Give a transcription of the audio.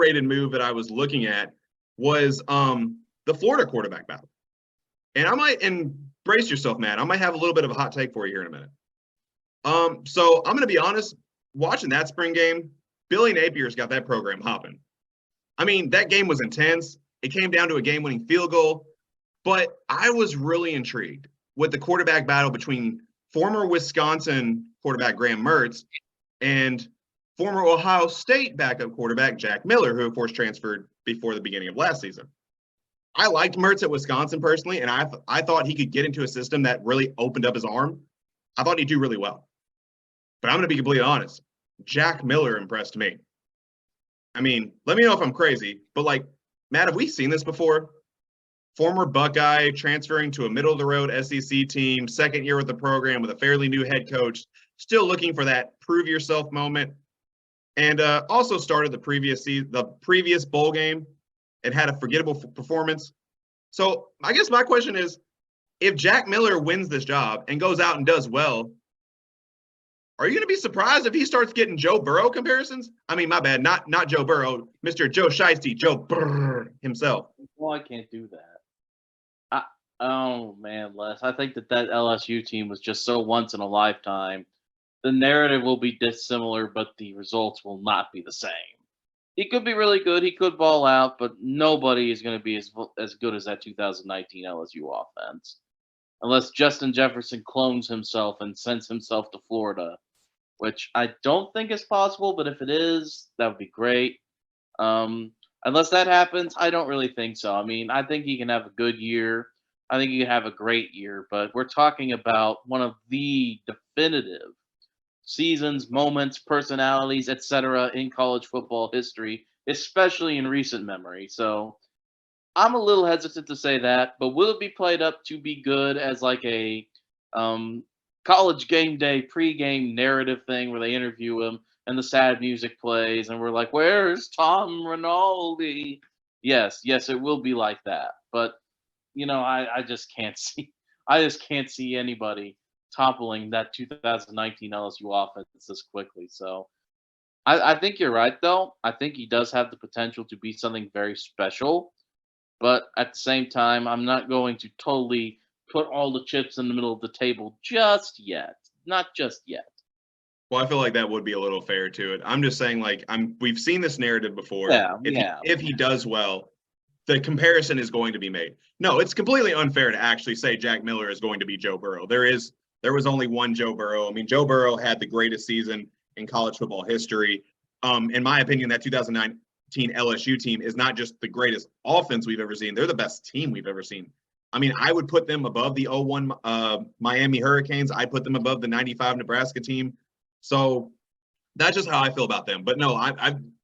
underrated move that I was looking at was the Florida quarterback battle. And brace yourself, Matt. I might have a little bit of a hot take for you here in a minute. So I'm going to be honest, watching that spring game, Billy Napier's got that program hopping. I mean, that game was intense. It came down to a game-winning field goal. But I was really intrigued with the quarterback battle between former Wisconsin quarterback Graham Mertz and former Ohio State backup quarterback Jack Miller, who, of course, transferred before the beginning of last season. I liked Mertz at Wisconsin personally, and I thought he could get into a system that really opened up his arm. I thought he'd do really well. But I'm going to be completely honest. Jack Miller impressed me. I mean, let me know if I'm crazy, but Matt, have we seen this before? Former Buckeye transferring to a middle-of-the-road SEC team, second year with the program with a fairly new head coach, still looking for that prove-yourself moment, and also started the previous bowl game and had a forgettable performance. So I guess my question is, if Jack Miller wins this job and goes out and does well, are you going to be surprised if he starts getting Joe Burrow comparisons? I mean, my bad, not Joe Burrow, Mr. Joe Shiesty, Joe Burr himself. Well, I can't do that. Oh, man, Les, I think that LSU team was just so once in a lifetime. The narrative will be dissimilar, but the results will not be the same. He could be really good. He could ball out, but nobody is going to be as good as that 2019 LSU offense. Unless Justin Jefferson clones himself and sends himself to Florida, which I don't think is possible, but if it is, that would be great. Unless that happens, I don't really think so. I mean, I think he can have a good year. I think he can have a great year, but we're talking about one of the definitive seasons, moments, personalities, etc. in college football history, especially in recent memory. So I'm a little hesitant to say that, but will it be played up to be good as a college game day pregame narrative thing where they interview him and the sad music plays and we're like, where's Tom Rinaldi? Yes, it will be like that. But I just can't see anybody toppling that 2019 LSU offense this quickly. So I think you're right, though. I think he does have the potential to be something very special. But at the same time, I'm not going to totally put all the chips in the middle of the table just yet. Not just yet. Well, I feel like that would be a little fair to it. I'm just saying, we've seen this narrative before. If he does well, the comparison is going to be made. No, it's completely unfair to actually say Jack Miller is going to be Joe Burrow. There was only one Joe Burrow. I mean, Joe Burrow had the greatest season in college football history. In my opinion, that 2019 LSU team is not just the greatest offense we've ever seen. They're the best team we've ever seen. I mean, I would put them above the 01 Miami Hurricanes. I put them above the 95 Nebraska team. So that's just how I feel about them. But no,